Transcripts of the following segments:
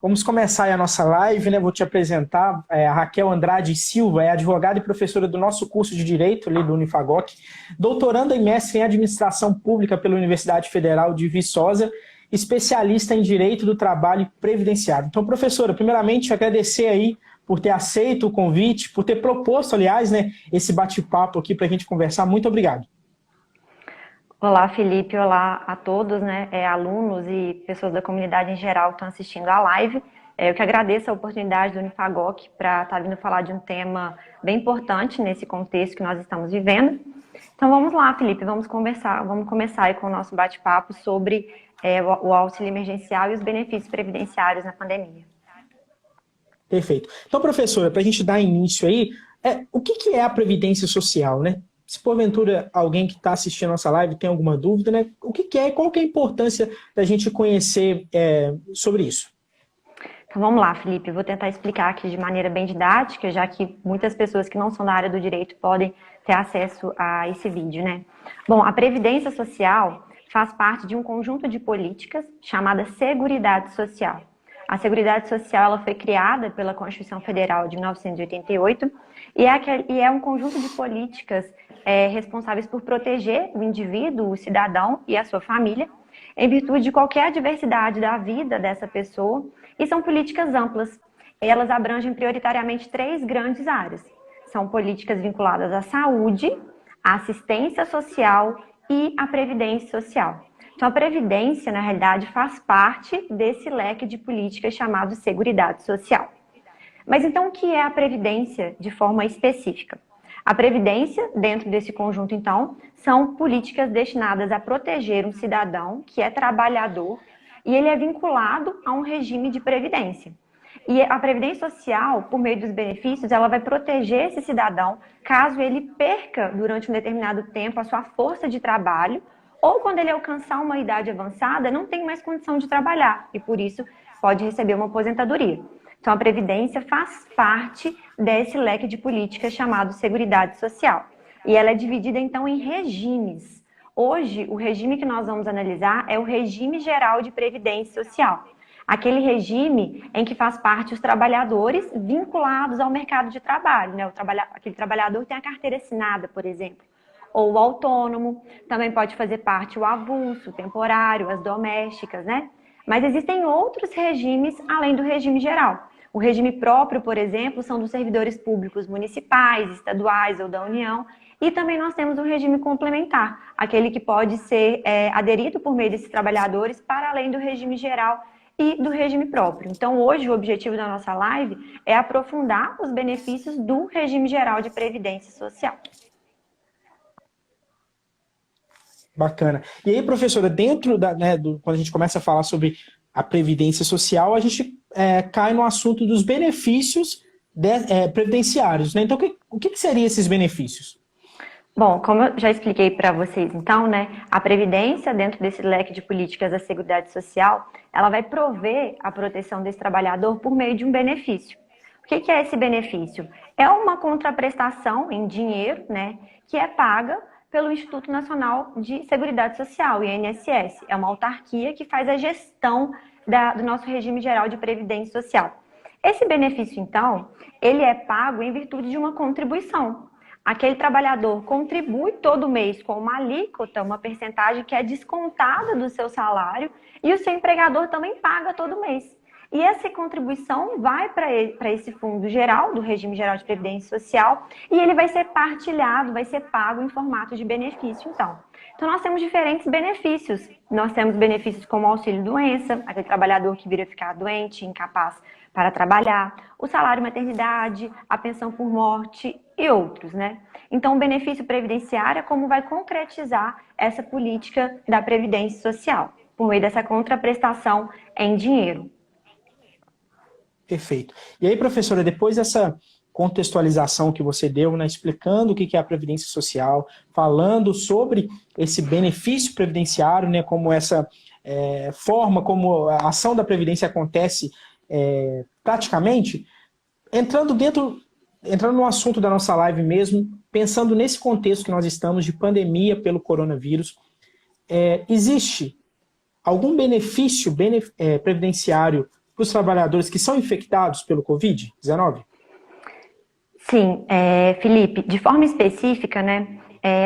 Vamos começar aí a nossa live, né? Vou te apresentar. A Raquel Andrade Silva é advogada e professora do nosso curso de Direito, ali do Unifagoc, doutoranda e mestre em Administração Pública pela Universidade Federal de Viçosa, especialista em Direito do Trabalho Previdenciário. Então, professora, primeiramente, agradecer aí por ter aceito o convite, por ter proposto, aliás, né, esse bate-papo aqui para a gente conversar. Muito obrigado. Olá, Felipe. Olá a todos, né, alunos e pessoas da comunidade em geral que estão assistindo a live. Eu que agradeço a oportunidade do Unifagoc para estar vindo falar de um tema bem importante nesse contexto que nós estamos vivendo. Então vamos lá, Felipe, vamos começar aí com o nosso bate-papo sobre o auxílio emergencial e os benefícios previdenciários na pandemia. Perfeito. Então, professora, para a gente dar início aí, o que é a Previdência Social, né? Se porventura alguém que está assistindo a nossa live tem alguma dúvida, né? O que é e qual que é a importância da gente conhecer sobre isso? Então vamos lá, Felipe, eu vou tentar explicar aqui de maneira bem didática, já que muitas pessoas que não são da área do direito podem ter acesso a esse vídeo, né? Bom, a Previdência Social faz parte de um conjunto de políticas chamada Seguridade Social. A Seguridade Social ela foi criada pela Constituição Federal de 1988 e é um conjunto de políticas responsáveis por proteger o indivíduo, o cidadão e a sua família, em virtude de qualquer adversidade da vida dessa pessoa, e são políticas amplas. Elas abrangem prioritariamente 3 grandes áreas. São políticas vinculadas à saúde, à assistência social e à previdência social. Então, a previdência, na realidade, faz parte desse leque de políticas chamado Seguridade Social. Mas então, o que é a previdência de forma específica? A previdência, dentro desse conjunto, então, são políticas destinadas a proteger um cidadão que é trabalhador e ele é vinculado a um regime de previdência. E a previdência social, por meio dos benefícios, ela vai proteger esse cidadão caso ele perca durante um determinado tempo a sua força de trabalho ou quando ele alcançar uma idade avançada, não tem mais condição de trabalhar e por isso pode receber uma aposentadoria. Então, a Previdência faz parte desse leque de políticas chamado Seguridade Social. E ela é dividida, então, em regimes. Hoje, o regime que nós vamos analisar é o Regime Geral de Previdência Social. Aquele regime em que faz parte os trabalhadores vinculados ao mercado de trabalho, né? Aquele trabalhador tem a carteira assinada, por exemplo. Ou o autônomo, também pode fazer parte o avulso, o temporário, as domésticas, né? Mas existem outros regimes além do regime geral. O regime próprio, por exemplo, são dos servidores públicos municipais, estaduais ou da União. E também nós temos um regime complementar, aquele que pode ser aderido por meio desses trabalhadores para além do regime geral e do regime próprio. Então, hoje, o objetivo da nossa live é aprofundar os benefícios do regime geral de previdência social. Bacana. E aí, professora, dentro quando a gente começa a falar sobre a previdência social, a gente cai no assunto dos benefícios previdenciários, né? Então, o que seriam esses benefícios? Bom, como eu já expliquei para vocês, então, né, a Previdência, dentro desse leque de políticas da Seguridade Social, ela vai prover a proteção desse trabalhador por meio de um benefício. O que é esse benefício? É uma contraprestação em dinheiro, né, que é paga pelo Instituto Nacional de Seguridade Social, INSS. É uma autarquia que faz a gestão do nosso regime geral de previdência social. Esse benefício, então, ele é pago em virtude de uma contribuição. Aquele trabalhador contribui todo mês com uma alíquota, uma percentagem que é descontada do seu salário, e o seu empregador também paga todo mês. E essa contribuição vai para esse fundo geral, do regime geral de previdência social, e ele vai ser partilhado, vai ser pago em formato de benefício, então. Então, nós temos diferentes benefícios. Nós temos benefícios como o auxílio-doença, aquele trabalhador que vira ficar doente, incapaz para trabalhar, o salário-maternidade, a pensão por morte e outros, né? Então, o benefício previdenciário é como vai concretizar essa política da previdência social, por meio dessa contraprestação em dinheiro. Perfeito. E aí, professora, depois dessa contextualização que você deu, né, explicando o que é a Previdência Social, falando sobre esse benefício previdenciário, né, como essa forma como a ação da Previdência acontece praticamente, entrando no assunto da nossa live mesmo, pensando nesse contexto que nós estamos de pandemia pelo coronavírus, existe algum benefício previdenciário para os trabalhadores que são infectados pelo Covid-19? Sim, Felipe, de forma específica, né,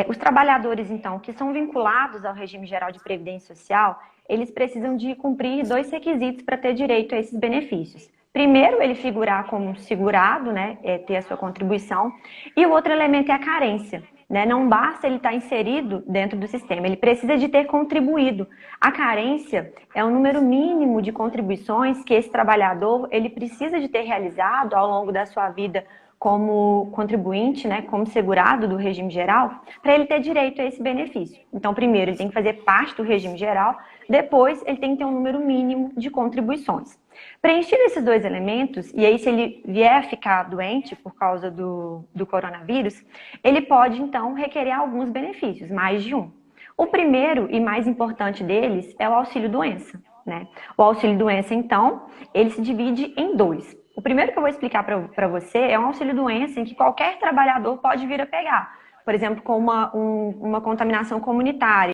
os trabalhadores, então, que são vinculados ao regime geral de previdência social, eles precisam de cumprir 2 requisitos para ter direito a esses benefícios. Primeiro, ele figurar como segurado, né, ter a sua contribuição, e o outro elemento é a carência. Né? Não basta ele estar inserido dentro do sistema, ele precisa de ter contribuído. A carência é o número mínimo de contribuições que esse trabalhador ele precisa de ter realizado ao longo da sua vida como contribuinte, né, como segurado do regime geral, para ele ter direito a esse benefício. Então, primeiro, ele tem que fazer parte do regime geral, depois, ele tem que ter um número mínimo de contribuições. Preenchido esses 2 elementos, e aí se ele vier a ficar doente por causa do coronavírus, ele pode, então, requerer alguns benefícios, mais de um. O primeiro e mais importante deles é o auxílio-doença, né? O auxílio-doença, então, ele se divide em 2. O primeiro que eu vou explicar para você é um auxílio-doença em que qualquer trabalhador pode vir a pegar. Por exemplo, com uma contaminação comunitária,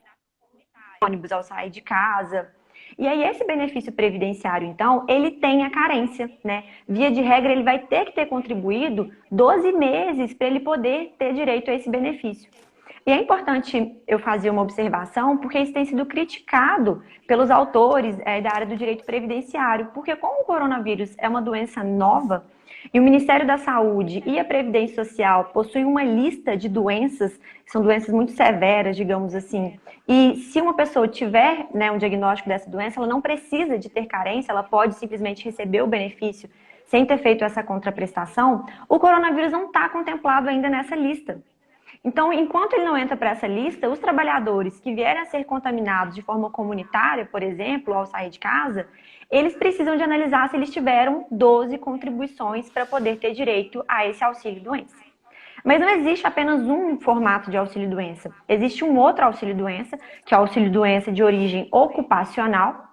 ônibus ao sair de casa. E aí esse benefício previdenciário, então, ele tem a carência, né? Via de regra, ele vai ter que ter contribuído 12 meses para ele poder ter direito a esse benefício. E é importante eu fazer uma observação, porque isso tem sido criticado pelos autores da área do direito previdenciário, porque como o coronavírus é uma doença nova, e o Ministério da Saúde e a Previdência Social possuem uma lista de doenças, que são doenças muito severas, digamos assim, e se uma pessoa tiver, né, um diagnóstico dessa doença, ela não precisa de ter carência, ela pode simplesmente receber o benefício sem ter feito essa contraprestação, o coronavírus não está contemplado ainda nessa lista. Então, enquanto ele não entra para essa lista, os trabalhadores que vierem a ser contaminados de forma comunitária, por exemplo, ao sair de casa, eles precisam de analisar se eles tiveram 12 contribuições para poder ter direito a esse auxílio-doença. Mas não existe apenas um formato de auxílio-doença. Existe um outro auxílio-doença, que é o auxílio-doença de origem ocupacional.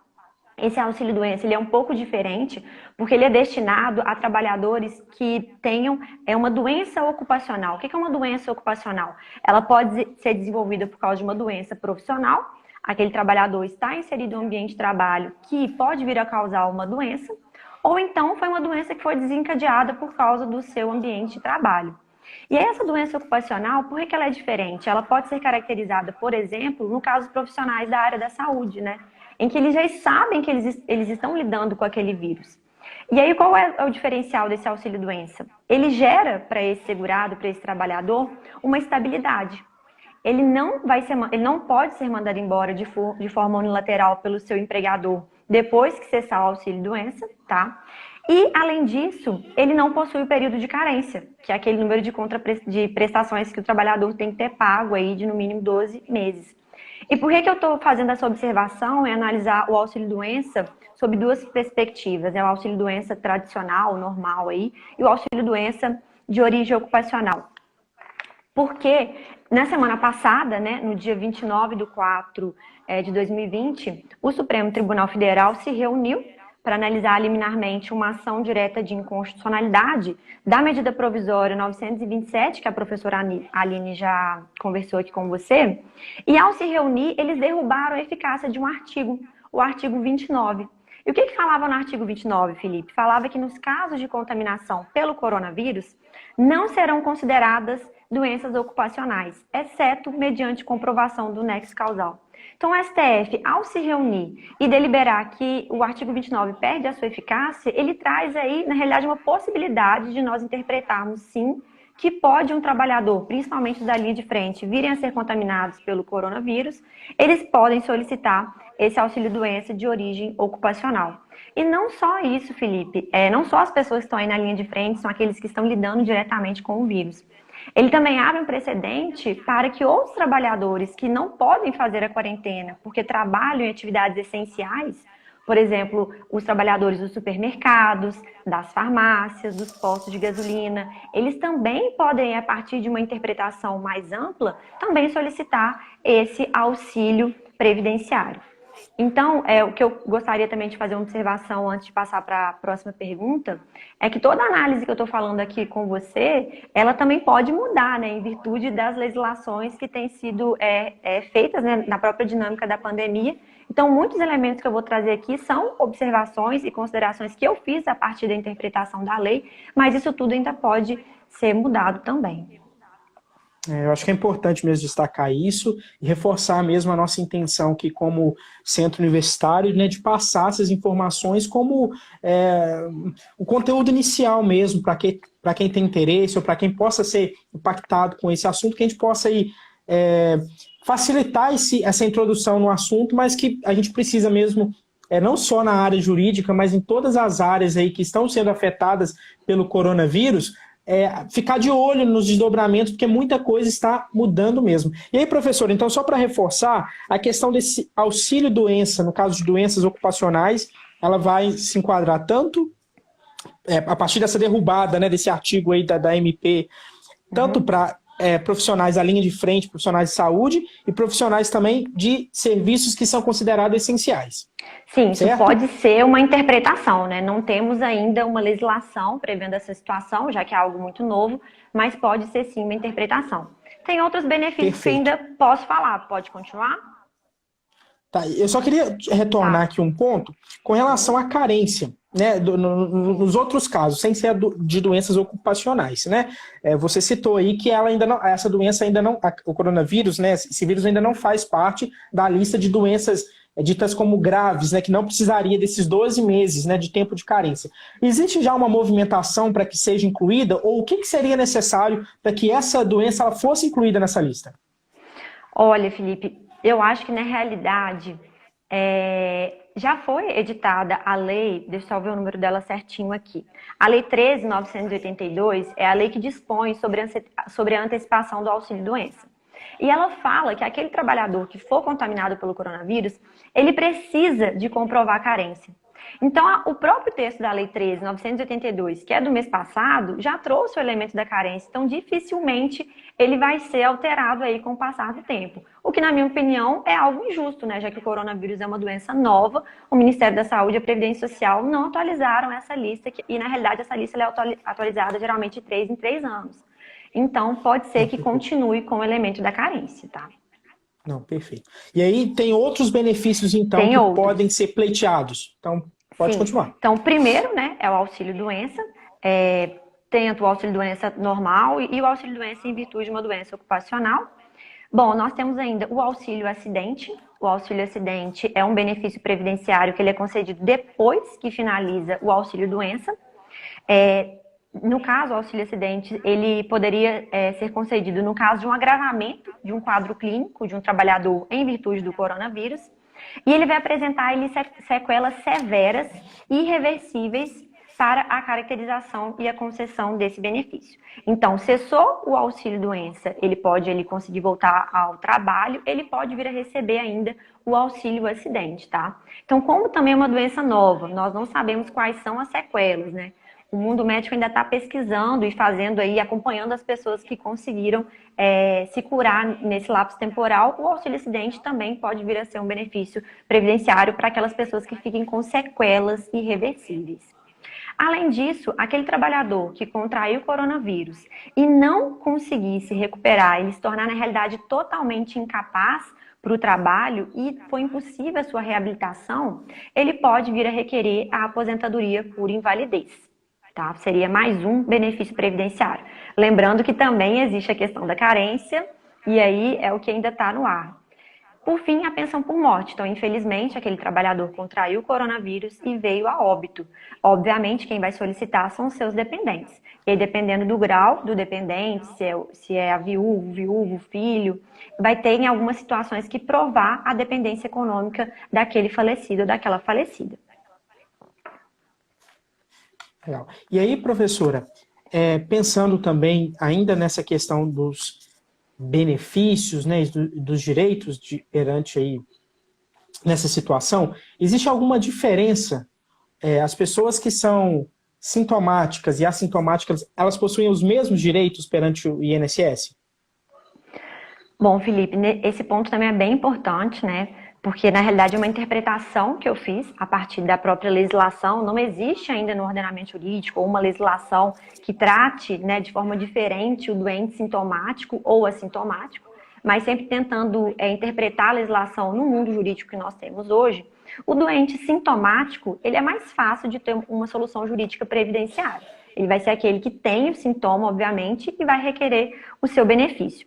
Esse auxílio-doença ele é um pouco diferente, porque ele é destinado a trabalhadores que tenham uma doença ocupacional. O que é uma doença ocupacional? Ela pode ser desenvolvida por causa de uma doença profissional. Aquele trabalhador está inserido em um ambiente de trabalho que pode vir a causar uma doença, ou então foi uma doença que foi desencadeada por causa do seu ambiente de trabalho. E essa doença ocupacional, por que ela é diferente? Ela pode ser caracterizada, por exemplo, no caso profissionais da área da saúde, né? Em que eles já sabem que eles estão lidando com aquele vírus. E aí, qual é o diferencial desse auxílio-doença? Ele gera para esse segurado, para esse trabalhador, uma estabilidade. Ele não pode ser mandado embora de forma unilateral pelo seu empregador depois que cessar o auxílio-doença, tá? E, além disso, ele não possui o período de carência, que é aquele número de prestações que o trabalhador tem que ter pago aí de no mínimo 12 meses. E por que eu estou fazendo essa observação e analisar o auxílio-doença sob 2 perspectivas? É o auxílio-doença tradicional, normal aí, e o auxílio-doença de origem ocupacional. Porque na semana passada, né, no dia 29/4 de 2020, o Supremo Tribunal Federal se reuniu para analisar liminarmente uma ação direta de inconstitucionalidade da medida provisória 927, que a professora Aline já conversou aqui com você, e ao se reunir, eles derrubaram a eficácia de um artigo, o artigo 29. E o que falava no artigo 29, Felipe? Falava que nos casos de contaminação pelo coronavírus, não serão consideradas doenças ocupacionais, exceto mediante comprovação do nexo causal. Então, o STF, ao se reunir e deliberar que o artigo 29 perde a sua eficácia, ele traz aí, na realidade, uma possibilidade de nós interpretarmos, sim, que pode um trabalhador, principalmente da linha de frente, virem a ser contaminados pelo coronavírus, eles podem solicitar esse auxílio-doença de origem ocupacional. E não só isso, Felipe, não só as pessoas que estão aí na linha de frente são aqueles que estão lidando diretamente com o vírus. Ele também abre um precedente para que outros trabalhadores que não podem fazer a quarentena porque trabalham em atividades essenciais, por exemplo, os trabalhadores dos supermercados, das farmácias, dos postos de gasolina, eles também podem, a partir de uma interpretação mais ampla, também solicitar esse auxílio previdenciário. Então, o que eu gostaria também de fazer uma observação antes de passar para a próxima pergunta, é que toda a análise que eu estou falando aqui com você, ela também pode mudar, né, em virtude das legislações que têm sido feitas, né, na própria dinâmica da pandemia Então, muitos elementos que eu vou trazer aqui são observações e considerações que eu fiz a partir da interpretação da lei, mas isso tudo ainda pode ser mudado também. Eu acho que é importante mesmo destacar isso e reforçar mesmo a nossa intenção que, como centro universitário, né, de passar essas informações como o conteúdo inicial mesmo, para quem tem interesse ou para quem possa ser impactado com esse assunto, que a gente possa aí, facilitar essa introdução no assunto, mas que a gente precisa mesmo, não só na área jurídica, mas em todas as áreas aí que estão sendo afetadas pelo coronavírus, ficar de olho nos desdobramentos, porque muita coisa está mudando mesmo. E aí, professor, então, só para reforçar, a questão desse auxílio-doença, no caso de doenças ocupacionais, ela vai se enquadrar tanto, a partir dessa derrubada, né, desse artigo aí da MP, tanto para profissionais da linha de frente, profissionais de saúde e profissionais também de serviços que são considerados essenciais. Sim, certo? Isso pode ser uma interpretação, né? Não temos ainda uma legislação prevendo essa situação, já que é algo muito novo, mas pode ser sim uma interpretação. Tem outros benefícios que ainda posso falar. Pode continuar? Tá, eu só queria retornar aqui um ponto com relação à carência, né, nos outros casos, sem ser de doenças ocupacionais, né? Você citou aí que essa doença ainda não, o coronavírus, né, esse vírus ainda não faz parte da lista de doenças ditas como graves, né, que não precisaria desses 12 meses, né, de tempo de carência. Existe já uma movimentação para que seja incluída, ou o que seria necessário para que essa doença ela fosse incluída nessa lista? Olha, Felipe, eu acho que na realidade já foi editada a lei, deixa eu só ver o número dela certinho aqui. A Lei 13.982 é a lei que dispõe sobre a antecipação do auxílio-doença. E ela fala que aquele trabalhador que for contaminado pelo coronavírus, ele precisa de comprovar a carência. Então, o próprio texto da Lei 13.982, que é do mês passado, já trouxe o elemento da carência. Então, dificilmente ele vai ser alterado aí com o passar do tempo. O que, na minha opinião, é algo injusto, né? Já que o coronavírus é uma doença nova, o Ministério da Saúde e a Previdência Social não atualizaram essa lista, e, na realidade, essa lista é atualizada geralmente de 3 em 3 anos. Então, pode ser que continue com o elemento da carência, tá? Não, perfeito. E aí tem outros benefícios, então, podem ser pleiteados. Então, pode continuar. Então, primeiro, né, é o auxílio-doença. Tem o auxílio-doença normal e o auxílio-doença em virtude de uma doença ocupacional. Bom, nós temos ainda o auxílio-acidente. O auxílio-acidente é um benefício previdenciário que ele é concedido depois que finaliza o auxílio-doença. No caso, o auxílio-acidente, ele poderia ser concedido no caso de um agravamento de um quadro clínico de um trabalhador em virtude do coronavírus, e ele vai apresentar sequelas severas e irreversíveis para a caracterização e a concessão desse benefício. Então, cessou o auxílio-doença, ele conseguir voltar ao trabalho, ele pode vir a receber ainda o auxílio-acidente, tá? Então, como também é uma doença nova, nós não sabemos quais são as sequelas, né? O mundo médico ainda está pesquisando e fazendo aí, acompanhando as pessoas que conseguiram se curar nesse lapso temporal. O auxílio-acidente também pode vir a ser um benefício previdenciário para aquelas pessoas que fiquem com sequelas irreversíveis. Além disso, aquele trabalhador que contraiu o coronavírus e não conseguir se recuperar, ele se tornar, na realidade, totalmente incapaz para o trabalho e foi impossível a sua reabilitação, ele pode vir a requerer a aposentadoria por invalidez. Tá? Seria mais um benefício previdenciário. Lembrando que também existe a questão da carência, e aí é o que ainda está no ar. Por fim, a pensão por morte. Então, infelizmente, aquele trabalhador contraiu o coronavírus e veio a óbito. Obviamente, quem vai solicitar são os seus dependentes. E aí, dependendo do grau do dependente, se é a viúvo, filho, vai ter em algumas situações que provar a dependência econômica daquele falecido ou daquela falecida. Legal. E aí, professora, pensando também ainda nessa questão dos benefícios, né, dos direitos perante aí nessa situação, existe alguma diferença? As pessoas que são sintomáticas e assintomáticas, elas possuem os mesmos direitos perante o INSS? Bom, Felipe, esse ponto também é bem importante, né? Porque, na realidade, é uma interpretação que eu fiz a partir da própria legislação. Não existe ainda no ordenamento jurídico uma legislação que trate, né, de forma diferente o doente sintomático ou assintomático. mas sempre tentando interpretar a legislação no mundo jurídico que nós temos hoje, o doente sintomático, ele é mais fácil de ter uma solução jurídica previdenciária. Ele vai ser aquele que tem o sintoma, obviamente, e vai requerer o seu benefício.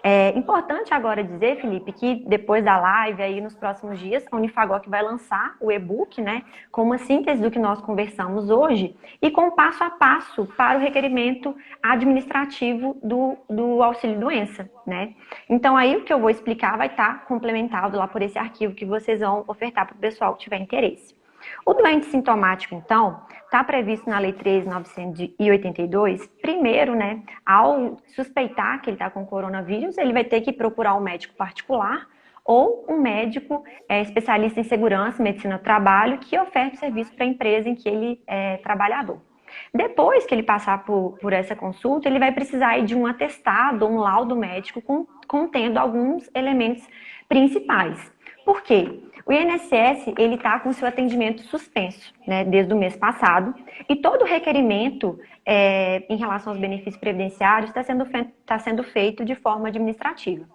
É importante agora dizer, Felipe, que depois da live, aí nos próximos dias, a Unifagoc vai lançar o e-book, né, com uma síntese do que nós conversamos hoje e com passo a passo para o requerimento administrativo do auxílio-doença, né? Então, aí o que eu vou explicar vai estar complementado lá por esse arquivo que vocês vão ofertar para o pessoal que tiver interesse. O doente sintomático, então, está previsto na Lei 13.982. Primeiro, né, ao suspeitar que ele está com coronavírus, ele vai ter que procurar um médico particular ou um médico especialista em segurança e medicina do trabalho que oferte serviço para a empresa em que ele é trabalhador. Depois que ele passar por essa consulta, ele vai precisar de um atestado ou um laudo médico contendo alguns elementos principais. Por quê? O INSS ele está com seu atendimento suspenso, né, desde o mês passado, e todo requerimento em relação aos benefícios previdenciários está sendo feito de forma administrativa.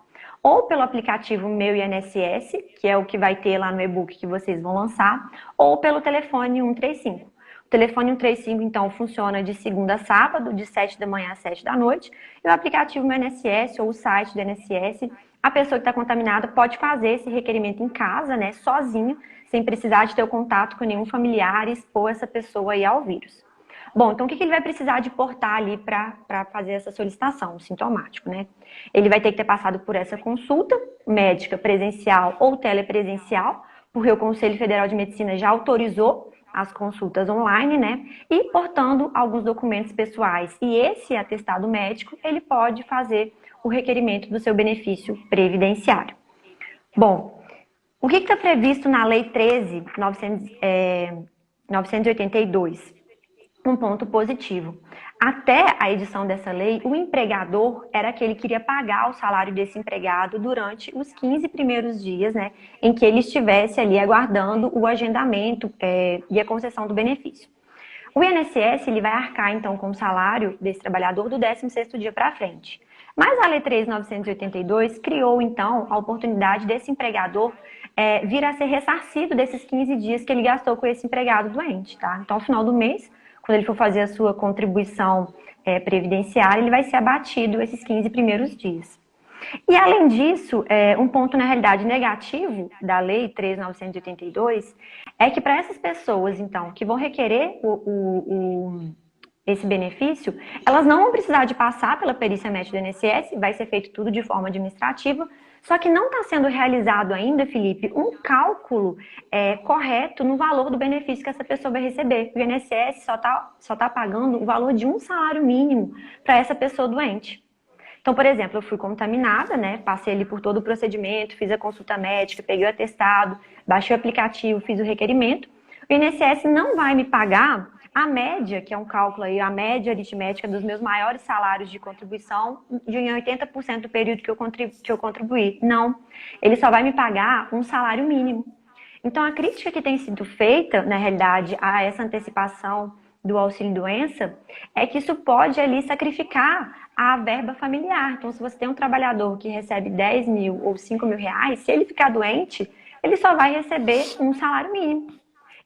Ou pelo aplicativo Meu INSS, que é o que vai ter lá no e-book que vocês vão lançar, ou pelo telefone 135. O telefone 135, então, funciona de segunda a sábado, de 7 da manhã às 7 da noite, e o aplicativo Meu INSS ou o site do INSS, a pessoa que está contaminada pode fazer esse requerimento em casa, né, sozinho, sem precisar de ter o contato com nenhum familiar e expor essa pessoa aí ao vírus. Bom, então o que ele vai precisar de portar ali para fazer essa solicitação, o sintomático, né? Ele vai ter que ter passado por essa consulta médica presencial ou telepresencial, porque o Conselho Federal de Medicina já autorizou as consultas online, né? E portando alguns documentos pessoais. E esse atestado médico, ele pode fazer o requerimento do seu benefício previdenciário. Bom, o que está previsto na Lei 13.982? Um ponto positivo. Até a edição dessa lei, o empregador era aquele que iria pagar o salário desse empregado durante os 15 primeiros dias, né, em que ele estivesse ali aguardando o agendamento e a concessão do benefício. O INSS ele vai arcar, então, com o salário desse trabalhador do 16º dia para frente. Mas a Lei 3.982 criou, então, a oportunidade desse empregador vir a ser ressarcido desses 15 dias que ele gastou com esse empregado doente, tá? Então, ao final do mês, quando ele for fazer a sua contribuição previdenciária, ele vai ser abatido esses 15 primeiros dias. E, além disso, um ponto, na realidade, negativo da Lei 3.982 é que para essas pessoas, então, que vão requerer esse benefício, elas não vão precisar de passar pela perícia médica do INSS, vai ser feito tudo de forma administrativa, só que não está sendo realizado ainda, Felipe, um cálculo correto no valor do benefício que essa pessoa vai receber. O INSS só tá pagando o valor de um salário mínimo para essa pessoa doente. Então, por exemplo, eu fui contaminada, né? Passei ali por todo o procedimento, fiz a consulta médica, peguei o atestado, baixei o aplicativo, fiz o requerimento. O INSS não vai me pagar a média, que é um cálculo aí, a média aritmética dos meus maiores salários de contribuição de 80% do período que eu contribuí. Não, ele só vai me pagar um salário mínimo. Então, a crítica que tem sido feita, na realidade, a essa antecipação do auxílio-doença, é que isso pode ali sacrificar a verba familiar. Então, se você tem um trabalhador que recebe 10 mil ou 5 mil reais, se ele ficar doente, ele só vai receber um salário mínimo.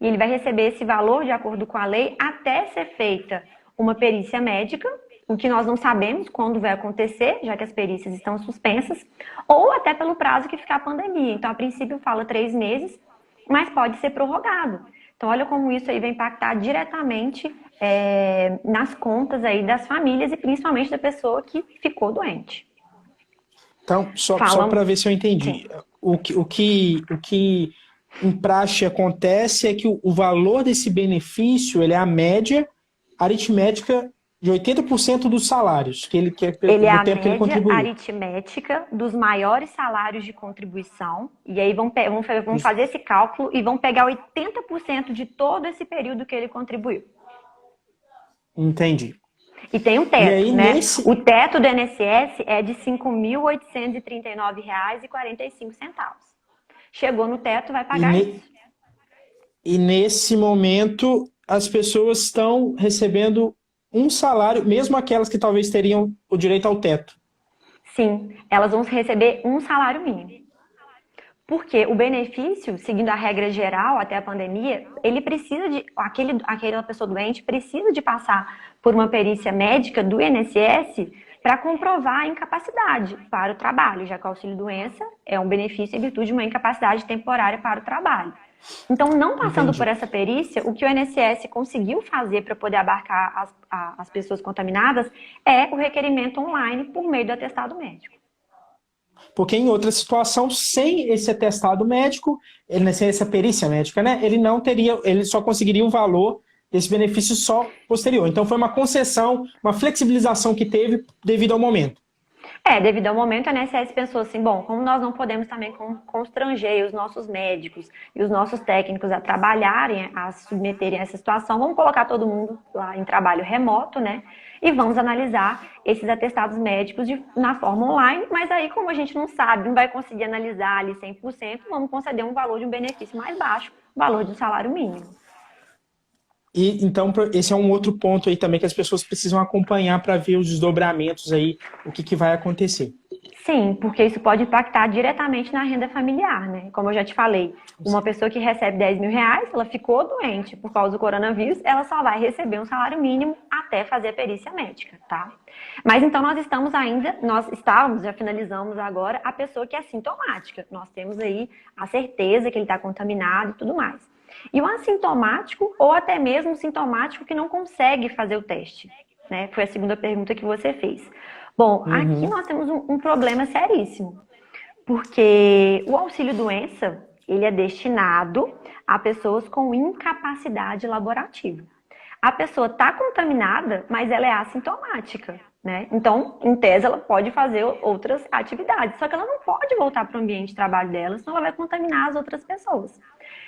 E ele vai receber esse valor de acordo com a lei até ser feita uma perícia médica, o que nós não sabemos quando vai acontecer, já que as perícias estão suspensas, ou até pelo prazo que ficar a pandemia. Então, a princípio, fala 3 meses, mas pode ser prorrogado. Então, olha como isso aí vai impactar diretamente nas contas aí das famílias e principalmente da pessoa que ficou doente. Então, só para ver se eu entendi. O que em praxe acontece é que o valor desse benefício ele é a média aritmética de 80% dos salários que ele quer ele é a tempo que ele contribuiu. Aritmética dos maiores salários de contribuição, e aí vão fazer esse cálculo e vão pegar 80% de todo esse período que ele contribuiu. Entendi. E tem um teto, aí, né? O teto do INSS é de R$ 5.839,45. Chegou no teto, vai pagar isso. E nesse momento, as pessoas estão recebendo um salário, mesmo aquelas que talvez teriam o direito ao teto. Sim, elas vão receber um salário mínimo. Porque o benefício, seguindo a regra geral até a pandemia, ele precisa de. Aquela pessoa doente precisa de passar por uma perícia médica do INSS para comprovar a incapacidade para o trabalho, já que o auxílio-doença é um benefício em virtude de uma incapacidade temporária para o trabalho. Então, não passando por essa perícia, o que o INSS conseguiu fazer para poder abarcar as pessoas contaminadas é o requerimento online por meio do atestado médico. Porque em outra situação, sem esse atestado médico, sem essa perícia médica, né, ele não teria, ele só conseguiria o valor desse benefício só posterior. Então foi uma concessão, uma flexibilização que teve devido ao momento. Devido ao momento, a INSS pensou assim, bom, como nós não podemos também constranger os nossos médicos e os nossos técnicos a trabalharem, a submeterem a essa situação, vamos colocar todo mundo lá em trabalho remoto, né? E vamos analisar esses atestados médicos na forma online, mas aí, como a gente não sabe, não vai conseguir analisar ali 100%, vamos conceder um valor de um benefício mais baixo, o valor de um salário mínimo. E então esse é um outro ponto aí também que as pessoas precisam acompanhar para ver os desdobramentos aí, o que vai acontecer. Sim, porque isso pode impactar diretamente na renda familiar, né? Como eu já te falei, uma pessoa que recebe 10 mil reais, ela ficou doente por causa do coronavírus, ela só vai receber um salário mínimo até fazer a perícia médica, tá? Mas então já finalizamos agora a pessoa que é sintomática. Nós temos aí a certeza que ele está contaminado e tudo mais. E o assintomático, ou até mesmo o sintomático que não consegue fazer o teste, né? Foi a segunda pergunta que você fez. Bom, aqui nós temos um problema seríssimo, porque o auxílio-doença, ele é destinado a pessoas com incapacidade laborativa. A pessoa está contaminada, mas ela é assintomática, né? Então, em tese, ela pode fazer outras atividades, só que ela não pode voltar para o ambiente de trabalho dela, senão ela vai contaminar as outras pessoas.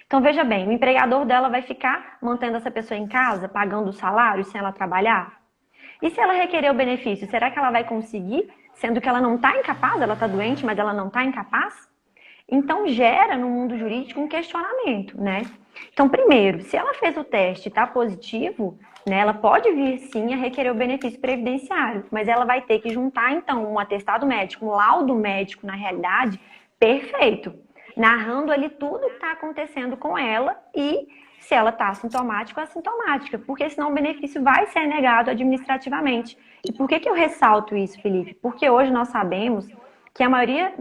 Então, veja bem, o empregador dela vai ficar mantendo essa pessoa em casa, pagando o salário sem ela trabalhar? E se ela requerer o benefício, será que ela vai conseguir, sendo que ela não está incapaz, ela está doente, mas ela não está incapaz? Então, gera no mundo jurídico um questionamento, né? Então, primeiro, se ela fez o teste e está positivo, né, ela pode vir sim a requerer o benefício previdenciário, mas ela vai ter que juntar, então, um atestado médico, um laudo médico, na realidade, perfeito, narrando ali tudo que está acontecendo com ela e se ela está assintomática ou assintomática, porque senão o benefício vai ser negado administrativamente. E por que eu ressalto isso, Felipe? Porque hoje nós sabemos que a maioria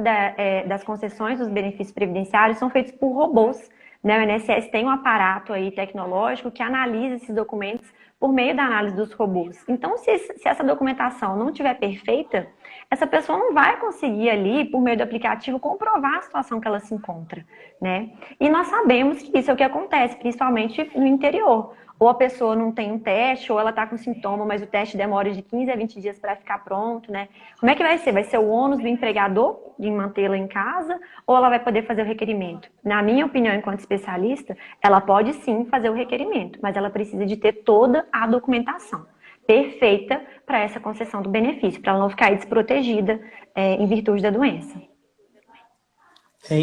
das concessões dos benefícios previdenciários são feitos por robôs, né? O INSS tem um aparato aí tecnológico que analisa esses documentos por meio da análise dos robôs. Então, se essa documentação não estiver perfeita, essa pessoa não vai conseguir ali, por meio do aplicativo, comprovar a situação que ela se encontra, né? E nós sabemos que isso é o que acontece, principalmente no interior. Ou a pessoa não tem um teste, ou ela está com sintoma, mas o teste demora de 15 a 20 dias para ficar pronto, né? Como é que vai ser? Vai ser o ônus do empregador de mantê-la em casa, ou ela vai poder fazer o requerimento? Na minha opinião, enquanto especialista, ela pode sim fazer o requerimento, mas ela precisa de ter toda a documentação perfeita para essa concessão do benefício, para ela não ficar desprotegida em virtude da doença.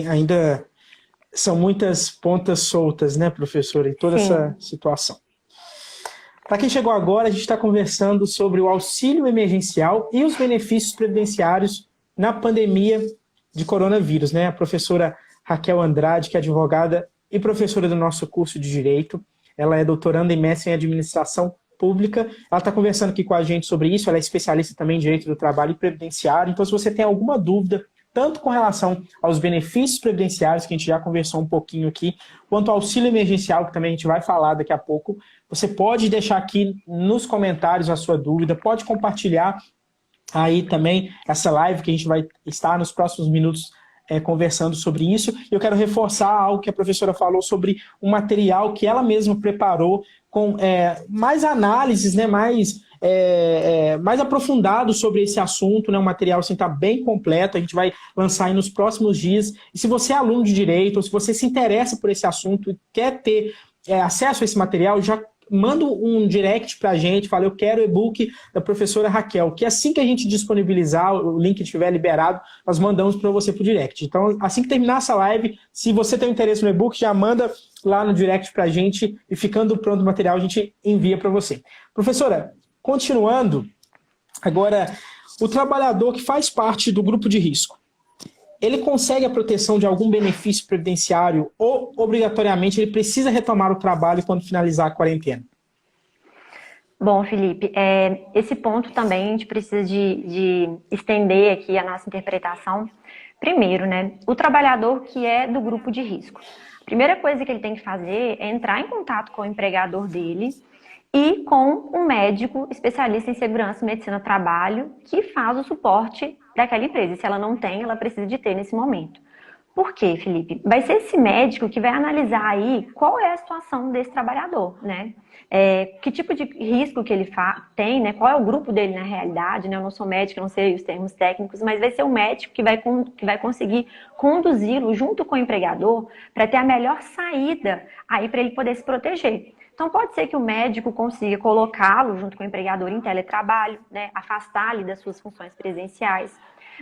Ainda são muitas pontas soltas, né, professora, em toda Sim. essa situação. Para quem chegou agora, a gente está conversando sobre o auxílio emergencial e os benefícios previdenciários na pandemia de coronavírus, né? A professora Raquel Andrade, que é advogada e professora do nosso curso de Direito, ela é doutoranda e mestre em Administração Pública, ela está conversando aqui com a gente sobre isso, ela é especialista também em Direito do Trabalho e Previdenciário, então se você tem alguma dúvida, tanto com relação aos benefícios previdenciários, que a gente já conversou um pouquinho aqui, quanto ao auxílio emergencial, que também a gente vai falar daqui a pouco, você pode deixar aqui nos comentários a sua dúvida, pode compartilhar aí também essa live que a gente vai estar nos próximos minutos conversando sobre isso. Eu quero reforçar algo que a professora falou sobre um material que ela mesma preparou com mais análises, né, mais aprofundado sobre esse assunto, né, um material assim, tá bem completo, a gente vai lançar aí nos próximos dias. E se você é aluno de Direito, ou se você se interessa por esse assunto e quer ter acesso a esse material, já manda um direct pra gente, fala, eu quero o e-book da professora Raquel, que assim que a gente disponibilizar, o link estiver liberado, nós mandamos para você pro direct. Então, assim que terminar essa live, se você tem interesse no e-book, já manda lá no direct pra gente e ficando pronto o material, a gente envia para você. Professora, continuando, agora o trabalhador que faz parte do grupo de risco, ele consegue a proteção de algum benefício previdenciário ou, obrigatoriamente, ele precisa retomar o trabalho quando finalizar a quarentena? Bom, Felipe, esse ponto também a gente precisa de estender aqui a nossa interpretação. Primeiro, né, o trabalhador que é do grupo de risco. A primeira coisa que ele tem que fazer é entrar em contato com o empregador dele e com um médico especialista em segurança e medicina do trabalho que faz o suporte daquela empresa. E se ela não tem, ela precisa de ter nesse momento. Por quê, Felipe? Vai ser esse médico que vai analisar aí qual é a situação desse trabalhador, né? Que tipo de risco que ele tem, né? Qual é o grupo dele na realidade, né? Eu não sou médica, não sei os termos técnicos, mas vai ser o médico que vai conseguir conduzi-lo junto com o empregador para ter a melhor saída aí para ele poder se proteger. Então, pode ser que o médico consiga colocá-lo junto com o empregador em teletrabalho, né? Afastar-lhe das suas funções presenciais.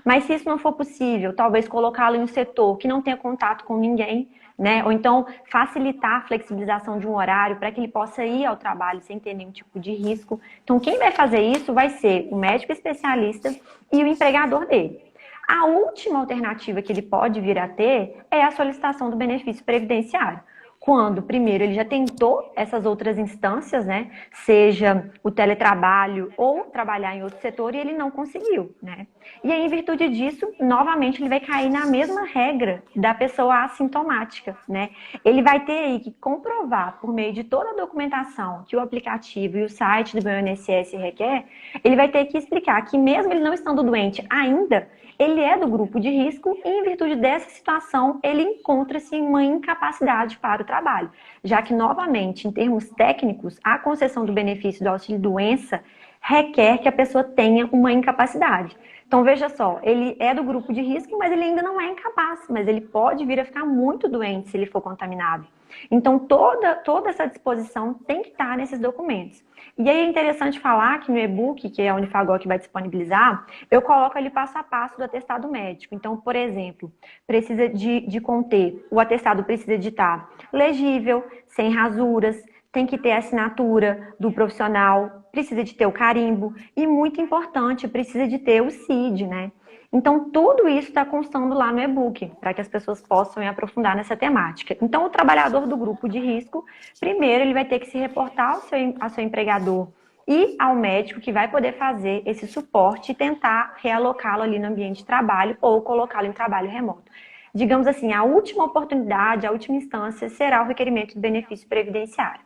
Mas se isso não for possível, talvez colocá-lo em um setor que não tenha contato com ninguém, né? Ou então facilitar a flexibilização de um horário para que ele possa ir ao trabalho sem ter nenhum tipo de risco. Então, quem vai fazer isso vai ser o médico especialista e o empregador dele. A última alternativa que ele pode vir a ter é a solicitação do benefício previdenciário. Quando, primeiro, ele já tentou essas outras instâncias, né? Seja o teletrabalho ou trabalhar em outro setor e ele não conseguiu, né? E aí, em virtude disso, novamente, ele vai cair na mesma regra da pessoa assintomática, né? Ele vai ter aí que comprovar, por meio de toda a documentação que o aplicativo e o site do INSS requer, ele vai ter que explicar que mesmo ele não estando doente ainda, ele é do grupo de risco e, em virtude dessa situação, ele encontra-se em uma incapacidade para o trabalho, já que, novamente, em termos técnicos, a concessão do benefício do auxílio-doença requer que a pessoa tenha uma incapacidade. Então, veja só, ele é do grupo de risco, mas ele ainda não é incapaz, mas ele pode vir a ficar muito doente se ele for contaminado. Então, toda essa disposição tem que estar nesses documentos. E aí é interessante falar que no e-book, que é a Unifagor que vai disponibilizar, eu coloco ali passo a passo do atestado médico. Então, por exemplo, precisa de conter, o atestado precisa de estar legível, sem rasuras, tem que ter a assinatura do profissional, precisa de ter o carimbo e, muito importante, precisa de ter o CID, né? Então, tudo isso está constando lá no e-book, para que as pessoas possam aprofundar nessa temática. Então, o trabalhador do grupo de risco, primeiro, ele vai ter que se reportar ao seu empregador e ao médico que vai poder fazer esse suporte e tentar realocá-lo ali no ambiente de trabalho ou colocá-lo em trabalho remoto. Digamos assim, a última oportunidade, a última instância será o requerimento do benefício previdenciário.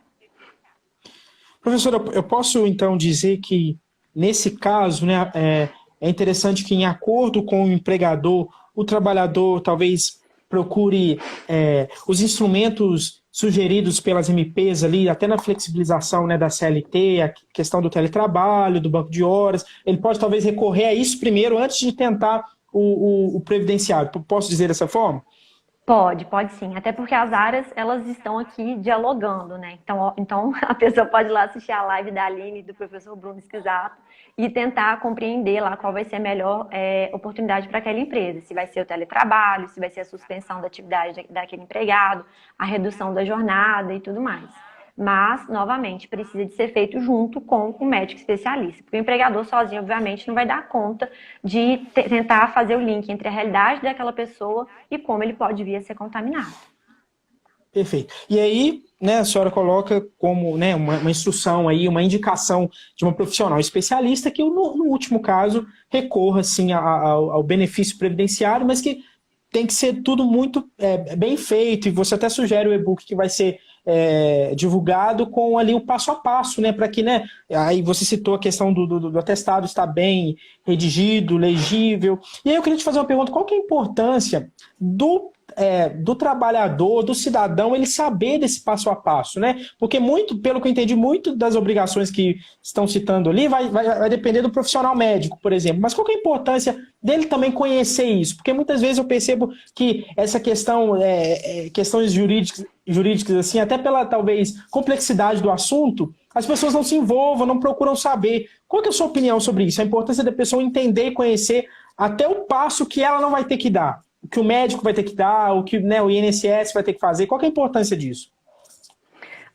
Professora, eu posso então dizer que, nesse caso, né, é interessante que, em acordo com o empregador, o trabalhador talvez procure os instrumentos sugeridos pelas MPs ali, até na flexibilização, né, da CLT, a questão do teletrabalho, do banco de horas. Ele pode talvez recorrer a isso primeiro, antes de tentar o previdenciário. Posso dizer dessa forma? Pode sim. Até porque as áreas, elas estão aqui dialogando, né? Então a pessoa pode ir lá assistir a live da Aline e do professor Bruno Esquisato e tentar compreender lá qual vai ser a melhor oportunidade para aquela empresa. Se vai ser o teletrabalho, se vai ser a suspensão da atividade daquele empregado, a redução da jornada e tudo mais. Mas, novamente, precisa de ser feito junto com o médico especialista. Porque o empregador sozinho, obviamente, não vai dar conta de tentar fazer o link entre a realidade daquela pessoa e como ele pode vir a ser contaminado. Perfeito. E aí, né, a senhora coloca como, né, uma instrução aí, uma indicação de uma profissional especialista que, no último caso, recorra, sim, ao benefício previdenciário, mas que tem que ser tudo muito bem feito, e você até sugere o e-book que vai ser divulgado com ali o passo a passo, né, para que, né, aí você citou a questão do atestado estar bem redigido, legível. E aí eu queria te fazer uma pergunta: qual que é a importância do trabalhador, do cidadão, ele saber desse passo a passo, né? Porque muito, pelo que eu entendi, muito das obrigações que estão citando ali vai depender do profissional médico, por exemplo. Mas qual que é a importância dele também conhecer isso? Porque muitas vezes eu percebo que essa questão, questões jurídicas, assim, até pela, talvez, complexidade do assunto, as pessoas não se envolvam, não procuram saber. Qual que é a sua opinião sobre isso? A importância da pessoa entender e conhecer até o passo que ela não vai ter que dar, o que o médico vai ter que dar, o que, né, o INSS vai ter que fazer. Qual que é a importância disso?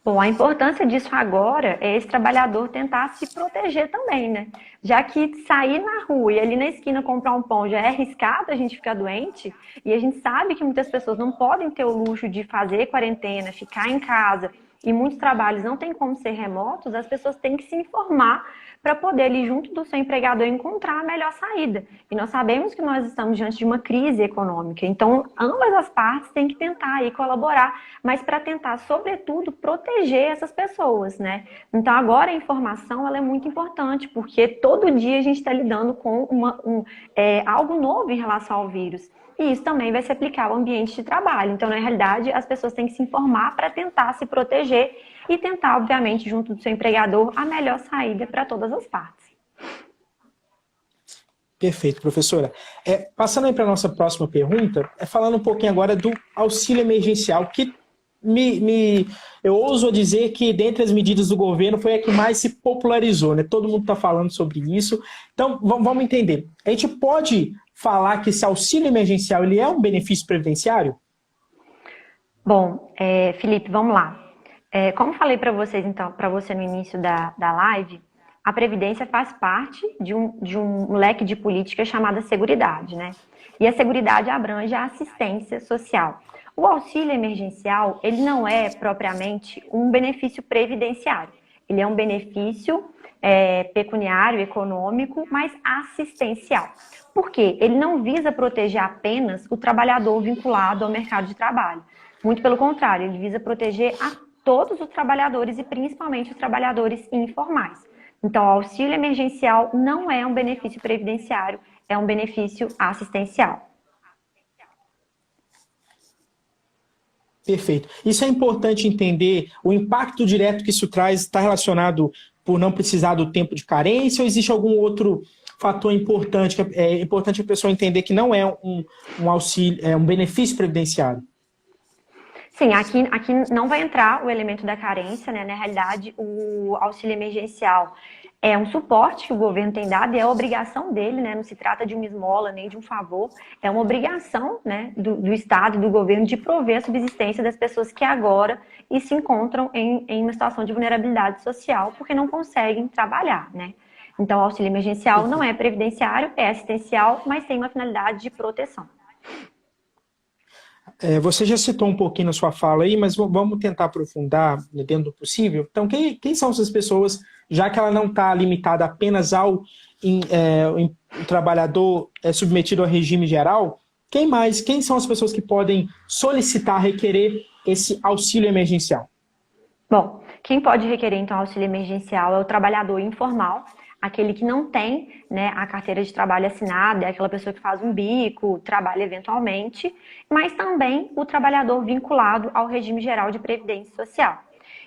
Bom, a importância disso agora é esse trabalhador tentar se proteger também, né? Já que sair na rua e ali na esquina comprar um pão já é arriscado a gente ficar doente, e a gente sabe que muitas pessoas não podem ter o luxo de fazer quarentena, ficar em casa, e muitos trabalhos não têm como ser remotos, as pessoas têm que se informar para poder ali junto do seu empregador encontrar a melhor saída. E nós sabemos que nós estamos diante de uma crise econômica, então ambas as partes têm que tentar aí colaborar, mas para tentar, sobretudo, proteger essas pessoas, né? Então agora a informação ela é muito importante, porque todo dia a gente está lidando com algo novo em relação ao vírus. E isso também vai se aplicar ao ambiente de trabalho. Então, na realidade, as pessoas têm que se informar para tentar se proteger e tentar, obviamente, junto do seu empregador, a melhor saída para todas as partes. Perfeito, professora. Passando aí para a nossa próxima pergunta, falando um pouquinho agora do auxílio emergencial, que eu ouso dizer que, dentre as medidas do governo, foi a que mais se popularizou, né? Todo mundo está falando sobre isso. Então, vamos entender. A gente pode falar que esse auxílio emergencial ele é um benefício previdenciário? Bom, Felipe, vamos lá. Como falei para vocês, então, para você no início da live, a Previdência faz parte de um leque de políticas chamada Seguridade, né? E a Seguridade abrange a assistência social. O auxílio emergencial, ele não é propriamente um benefício previdenciário. Ele é um benefício pecuniário, econômico, mas assistencial. Por quê? Ele não visa proteger apenas o trabalhador vinculado ao mercado de trabalho. Muito pelo contrário, ele visa proteger a todos os trabalhadores e principalmente os trabalhadores informais. Então, o auxílio emergencial não é um benefício previdenciário, é um benefício assistencial. Perfeito. Isso é importante entender, o impacto direto que isso traz está relacionado por não precisar do tempo de carência ou existe algum outro fator importante? É importante a pessoa entender que não é um auxílio, é um benefício previdenciário. Sim, aqui não vai entrar o elemento da carência, né? Na realidade, o auxílio emergencial é um suporte que o governo tem dado e é a obrigação dele, né? Não se trata de uma esmola nem de um favor, é uma obrigação, né, do Estado, do governo, de prover a subsistência das pessoas que agora se encontram em uma situação de vulnerabilidade social porque não conseguem trabalhar, né? Então, o auxílio emergencial não é previdenciário, é assistencial, mas tem uma finalidade de proteção. Você já citou um pouquinho na sua fala aí, mas vamos tentar aprofundar dentro do possível. Então, quem são essas pessoas, já que ela não está limitada apenas ao trabalhador submetido ao regime geral, quem são as pessoas que podem solicitar, requerer esse auxílio emergencial? Bom, quem pode requerer, então, auxílio emergencial é o trabalhador informal, aquele que não tem, né, a carteira de trabalho assinada, é aquela pessoa que faz um bico, trabalha eventualmente, mas também o trabalhador vinculado ao regime geral de previdência social.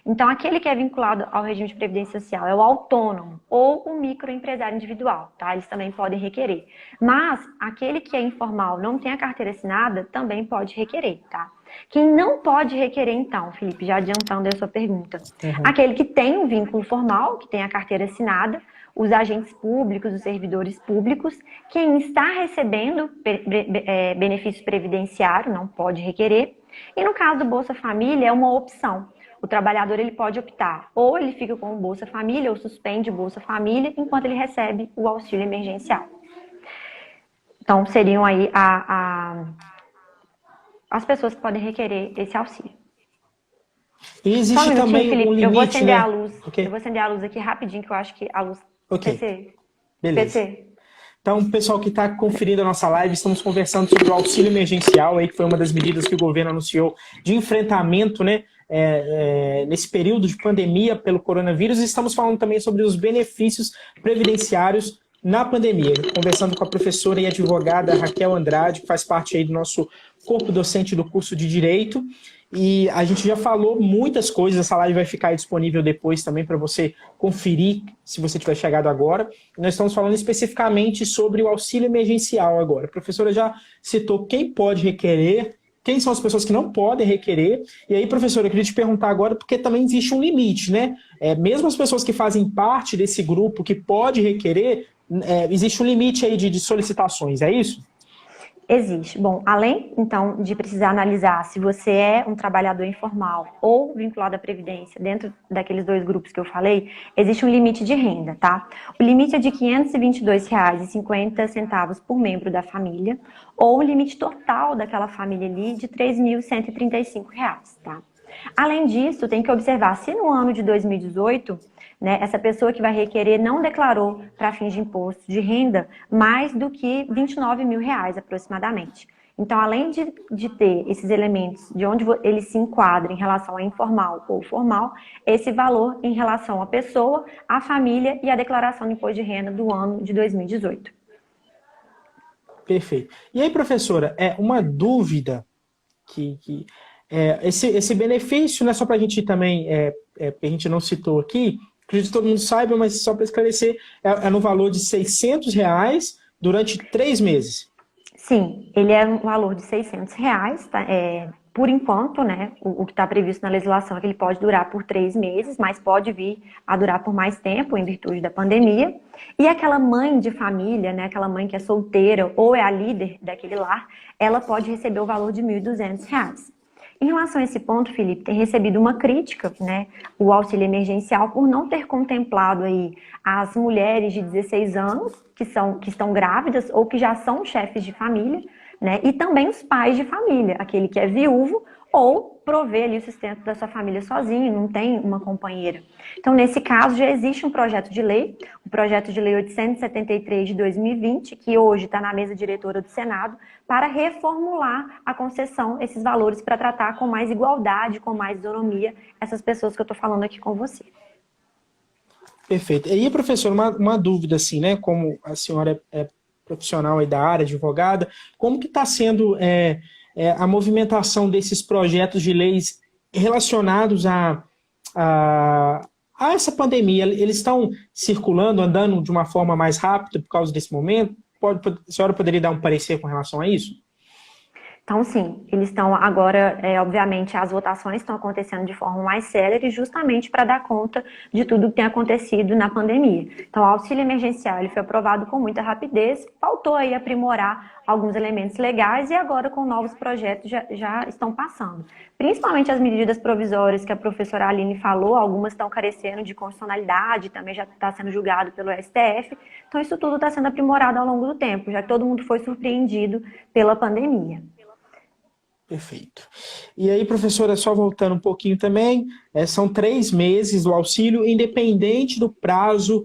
Então, aquele que é vinculado ao regime de previdência social é o autônomo ou o microempresário individual, tá? Eles também podem requerer. Mas aquele que é informal, não tem a carteira assinada, também pode requerer, tá? Quem não pode requerer, então, Felipe, já adiantando a sua pergunta, aquele que tem um vínculo formal, que tem a carteira assinada, os agentes públicos, os servidores públicos, quem está recebendo benefício previdenciário não pode requerer. E no caso do Bolsa Família, é uma opção. O trabalhador ele pode optar, ou ele fica com o Bolsa Família, ou suspende o Bolsa Família, enquanto ele recebe o auxílio emergencial. Então, seriam aí as pessoas que podem requerer esse auxílio. E existe também Felipe, um limite, eu vou acender, né? a luz. Okay. Eu vou acender a luz aqui rapidinho, que eu acho que a luz... Ok, beleza. PC. Então, pessoal que está conferindo a nossa live, estamos conversando sobre o auxílio emergencial, aí, que foi uma das medidas que o governo anunciou de enfrentamento, né, nesse período de pandemia pelo coronavírus, e estamos falando também sobre os benefícios previdenciários na pandemia, conversando com a professora e advogada Raquel Andrade, que faz parte aí do nosso corpo docente do curso de Direito. E a gente já falou muitas coisas, essa live vai ficar disponível depois também para você conferir, se você tiver chegado agora. Nós estamos falando especificamente sobre o auxílio emergencial agora. A professora já citou quem pode requerer, quem são as pessoas que não podem requerer. E aí, professora, eu queria te perguntar agora, porque também existe um limite, né? Mesmo as pessoas que fazem parte desse grupo que pode requerer, existe um limite aí de solicitações, é isso? Existe. Bom, além, então, de precisar analisar se você é um trabalhador informal ou vinculado à Previdência, dentro daqueles dois grupos que eu falei, existe um limite de renda, tá? O limite é de R$ 522,50 por membro da família, ou o limite total daquela família ali de R$ 3.135, tá? Além disso, tem que observar se no ano de 2018, né, essa pessoa que vai requerer não declarou para fins de imposto de renda mais do que R$ 29 mil aproximadamente. Então, além de ter esses elementos de onde ele se enquadra em relação a informal ou formal, esse valor em relação à pessoa, à família e à declaração de imposto de renda do ano de 2018. Perfeito. E aí, professora, uma dúvida esse benefício, né, só para a gente também, que a gente não citou aqui, acredito que todo mundo saiba, mas só para esclarecer, no valor de R$ 600 durante 3 meses. Sim, ele é um valor de R$ 600, tá? Por enquanto, né, o que está previsto na legislação é que ele pode durar por 3 meses, mas pode vir a durar por mais tempo em virtude da pandemia. E aquela mãe de família, né, aquela mãe que é solteira ou é a líder daquele lar, ela pode receber o valor de R$ 1.200. Em relação a esse ponto, Felipe, tem recebido uma crítica, né, o auxílio emergencial, por não ter contemplado aí as mulheres de 16 anos que estão grávidas ou que já são chefes de família, né, e também os pais de família, aquele que é viúvo ou provê ali o sustento da sua família sozinho, não tem uma companheira. Então, nesse caso, já existe um projeto de lei, o projeto de lei 873 de 2020, que hoje está na mesa diretora do Senado, para reformular a concessão, esses valores, para tratar com mais igualdade, com mais isonomia, essas pessoas que eu estou falando aqui com você. Perfeito. E, professor, uma dúvida, assim, né? Como a senhora é profissional aí da área, advogada, como que está sendo a movimentação desses projetos de leis relacionados a essa pandemia? Eles estão circulando, andando de uma forma mais rápida por causa desse momento? A senhora poderia dar um parecer com relação a isso? Então, sim, eles estão agora, obviamente, as votações estão acontecendo de forma mais célere, justamente para dar conta de tudo que tem acontecido na pandemia. Então, o auxílio emergencial ele foi aprovado com muita rapidez, faltou aí aprimorar alguns elementos legais e agora com novos projetos já estão passando. Principalmente as medidas provisórias que a professora Aline falou, algumas estão carecendo de constitucionalidade, também já está sendo julgado pelo STF. Então, isso tudo está sendo aprimorado ao longo do tempo, já que todo mundo foi surpreendido pela pandemia. Perfeito. E aí, professora, só voltando um pouquinho também, são 3 meses do auxílio, independente do prazo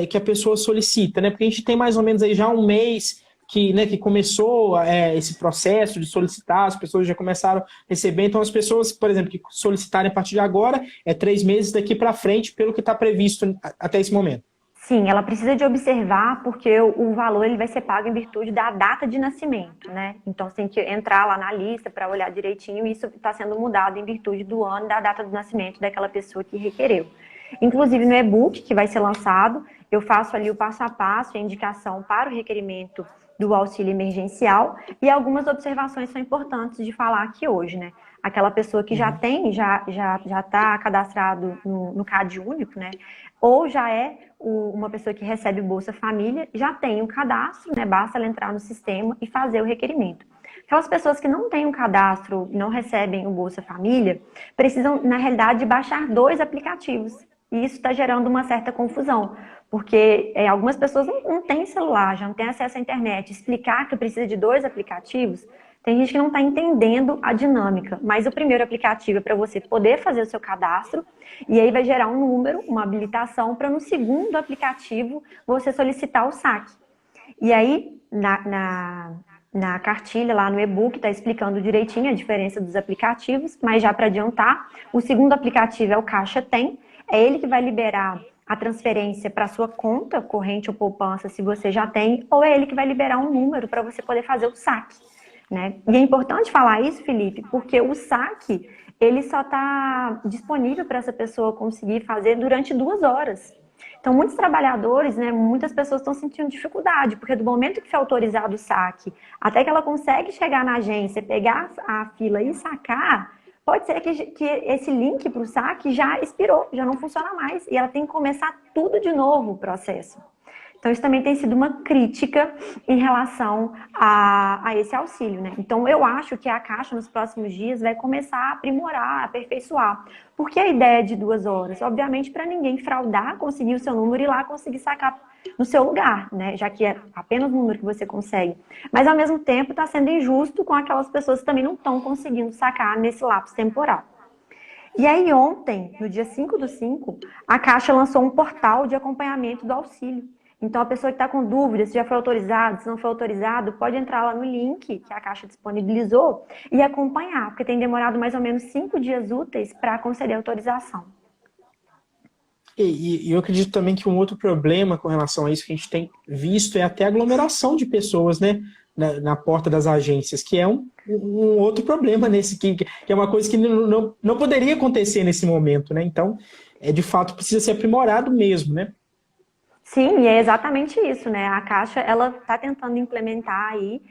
que a pessoa solicita, né? Porque a gente tem mais ou menos aí já um mês que começou esse processo de solicitar, as pessoas já começaram a receber. Então, as pessoas, por exemplo, que solicitarem a partir de agora, 3 meses daqui para frente, pelo que está previsto até esse momento. Sim, ela precisa de observar porque o valor ele vai ser pago em virtude da data de nascimento, né? Então você tem que entrar lá na lista para olhar direitinho e isso está sendo mudado em virtude do ano e da data do nascimento daquela pessoa que requereu. Inclusive no e-book que vai ser lançado, eu faço ali o passo a passo, a indicação para o requerimento do auxílio emergencial e algumas observações são importantes de falar aqui hoje, né? Aquela pessoa que já tem, já está cadastrado no CAD único, né? Ou já é uma pessoa que recebe Bolsa Família, já tem um cadastro, né? Basta ela entrar no sistema e fazer o requerimento. Aquelas pessoas que não têm um cadastro, não recebem o Bolsa Família, precisam, na realidade, baixar 2 aplicativos. E isso está gerando uma certa confusão, porque algumas pessoas não têm celular, já não têm acesso à internet. Explicar que precisa de 2 aplicativos, tem gente que não está entendendo a dinâmica, mas o primeiro aplicativo é para você poder fazer o seu cadastro, e aí vai gerar um número, uma habilitação, para no segundo aplicativo você solicitar o saque. E aí, na cartilha, lá no e-book, está explicando direitinho a diferença dos aplicativos, mas já para adiantar, o segundo aplicativo é o Caixa Tem, é ele que vai liberar a transferência para sua conta, corrente ou poupança, se você já tem, ou é ele que vai liberar um número para você poder fazer o saque. Né? E é importante falar isso, Felipe, porque o saque ele só está disponível para essa pessoa conseguir fazer durante 2 horas. Então, muitos trabalhadores, né, muitas pessoas estão sentindo dificuldade, porque do momento que foi autorizado o saque, até que ela consegue chegar na agência, pegar a fila e sacar, pode ser que esse link para o saque já expirou, já não funciona mais, e ela tem que começar tudo de novo o processo. Então, isso também tem sido uma crítica em relação a esse auxílio, né? Então, eu acho que a Caixa, nos próximos dias, vai começar a aprimorar, a aperfeiçoar. Por que a ideia de 2 horas? Obviamente, para ninguém fraudar, conseguir o seu número e ir lá conseguir sacar no seu lugar, né? Já que é apenas o número que você consegue. Mas, ao mesmo tempo, está sendo injusto com aquelas pessoas que também não estão conseguindo sacar nesse lapso temporal. E aí, ontem, no dia 5/5, a Caixa lançou um portal de acompanhamento do auxílio. Então, a pessoa que está com dúvida se já foi autorizado, se não foi autorizado, pode entrar lá no link que a Caixa disponibilizou e acompanhar, porque tem demorado mais ou menos 5 dias úteis para conceder autorização. E eu acredito também que um outro problema com relação a isso que a gente tem visto é até a aglomeração de pessoas, né, na porta das agências, que é um outro problema nesse que é uma coisa que não poderia acontecer nesse momento, né? Então, de fato, precisa ser aprimorado mesmo, né? Sim, e é exatamente isso, né? A Caixa, ela está tentando implementar aí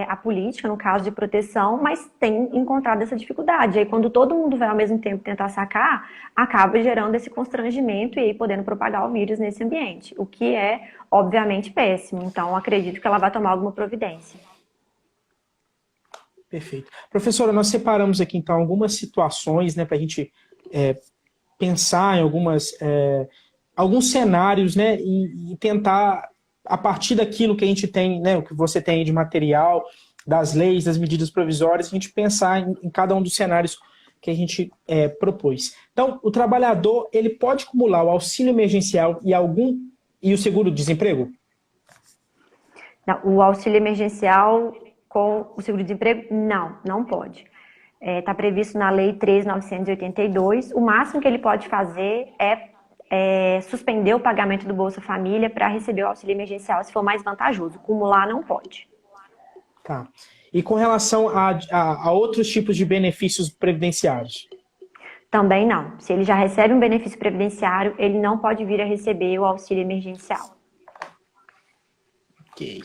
a política, no caso de proteção, mas tem encontrado essa dificuldade. Aí, quando todo mundo vai ao mesmo tempo tentar sacar, acaba gerando esse constrangimento e aí podendo propagar o vírus nesse ambiente, o que é, obviamente, péssimo. Então, acredito que ela vai tomar alguma providência. Perfeito. Professora, nós separamos aqui, então, algumas situações, né, para a gente pensar em alguns cenários, né, e tentar, a partir daquilo que a gente tem, né, o que você tem de material, das leis, das medidas provisórias, a gente pensar em cada um dos cenários que a gente propôs. Então, o trabalhador, ele pode acumular o auxílio emergencial e o seguro-desemprego? Não, o auxílio emergencial com o seguro-desemprego, não pode. Está previsto na Lei 3.982, o máximo que ele pode fazer é suspender o pagamento do Bolsa Família para receber o auxílio emergencial, se for mais vantajoso. Cumular não pode. Tá. E com relação a outros tipos de benefícios previdenciários? Também não. Se ele já recebe um benefício previdenciário, ele não pode vir a receber o auxílio emergencial. Ok.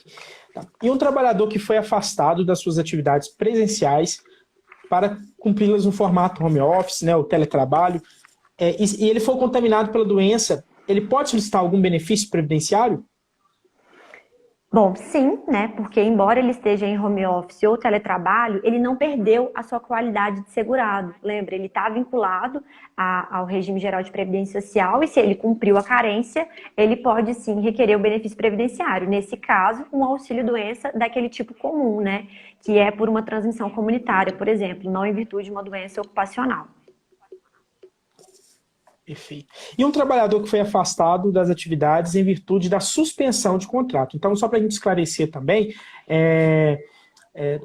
Tá. E um trabalhador que foi afastado das suas atividades presenciais para cumpri-las no formato home office, né, o teletrabalho, e ele foi contaminado pela doença, ele pode solicitar algum benefício previdenciário? Bom, sim, né? Porque embora ele esteja em home office ou teletrabalho, ele não perdeu a sua qualidade de segurado. Lembra, ele está vinculado ao regime geral de previdência social e se ele cumpriu a carência, ele pode sim requerer o benefício previdenciário. Nesse caso, um auxílio-doença daquele tipo comum, né? Que é por uma transmissão comunitária, por exemplo, não em virtude de uma doença ocupacional. Perfeito. E um trabalhador que foi afastado das atividades em virtude da suspensão de contrato. Então, só para a gente esclarecer também,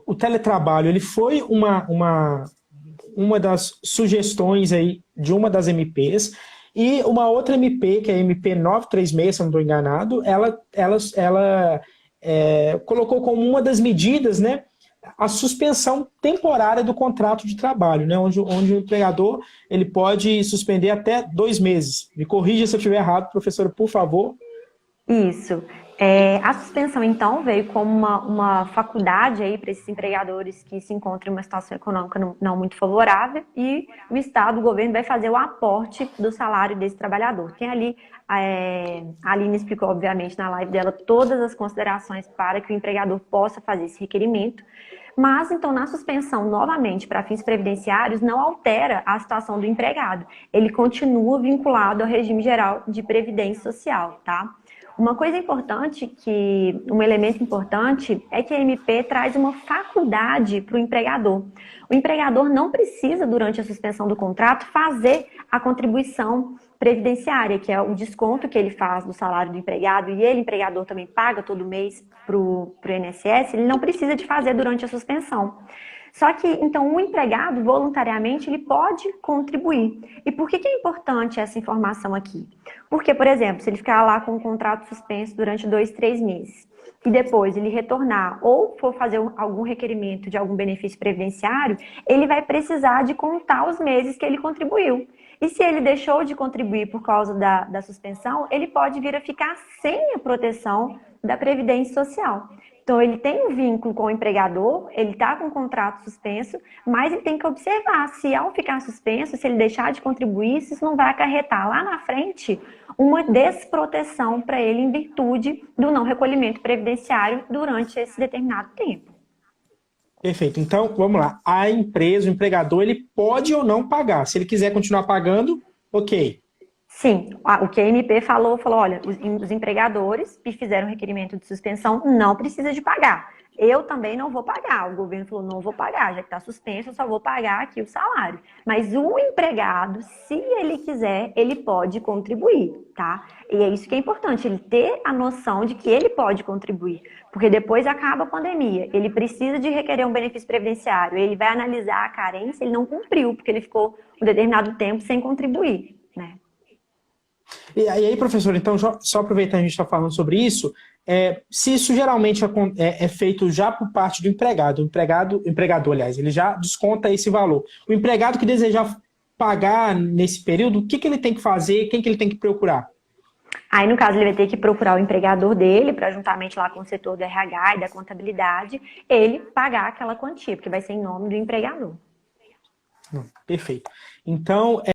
o teletrabalho ele foi uma das sugestões aí de uma das MPs, e uma outra MP, que é a MP 936, se eu não estou enganado, ela colocou como uma das medidas, né, a suspensão temporária do contrato de trabalho, né, onde o empregador ele pode suspender até 2 meses. Me corrija se eu estiver errado, professora, por favor. Isso. A suspensão, então, veio como uma faculdade aí para esses empregadores que se encontram em uma situação econômica não muito favorável e o Estado, o governo, vai fazer o aporte do salário desse trabalhador. Tem ali, a Aline explicou, obviamente, na live dela, todas as considerações para que o empregador possa fazer esse requerimento. Mas, então, na suspensão, novamente, para fins previdenciários, não altera a situação do empregado. Ele continua vinculado ao regime geral de previdência social, tá? Uma coisa importante, um elemento importante é que a MP traz uma faculdade para o empregador. O empregador não precisa, durante a suspensão do contrato, fazer a contribuição previdenciária, que é o desconto que ele faz do salário do empregado, e ele, empregador, também paga todo mês para o INSS, ele não precisa de fazer durante a suspensão. Só que, então, o empregado, voluntariamente, ele pode contribuir. E por que é importante essa informação aqui? Porque, por exemplo, se ele ficar lá com um contrato suspenso durante 2, 3 meses, e depois ele retornar ou for fazer algum requerimento de algum benefício previdenciário, ele vai precisar de contar os meses que ele contribuiu. E se ele deixou de contribuir por causa da suspensão, ele pode vir a ficar sem a proteção da Previdência Social. Então, ele tem um vínculo com o empregador, ele está com o contrato suspenso, mas ele tem que observar se ao ficar suspenso, se ele deixar de contribuir, se isso não vai acarretar lá na frente uma desproteção para ele em virtude do não recolhimento previdenciário durante esse determinado tempo. Perfeito. Então, vamos lá. A empresa, o empregador, ele pode ou não pagar. Se ele quiser continuar pagando, ok. Sim, o que a MP falou, olha, os empregadores que fizeram requerimento de suspensão não precisa de pagar. Eu também não vou pagar. O governo falou, não vou pagar, já que está suspenso, eu só vou pagar aqui o salário. Mas o empregado, se ele quiser, ele pode contribuir, tá? E é isso que é importante, ele ter a noção de que ele pode contribuir. Porque depois acaba a pandemia, ele precisa de requerer um benefício previdenciário, ele vai analisar a carência, ele não cumpriu, porque ele ficou um determinado tempo sem contribuir, né? E aí, professor, então, só aproveitando que a gente está falando sobre isso, se isso geralmente é feito já por parte do empregado, empregador, aliás, ele já desconta esse valor. O empregado que desejar pagar nesse período, o que ele tem que fazer, quem que ele tem que procurar? Aí, no caso, ele vai ter que procurar o empregador dele, para juntamente lá com o setor do RH e da contabilidade, ele pagar aquela quantia, porque vai ser em nome do empregador. Perfeito. Então,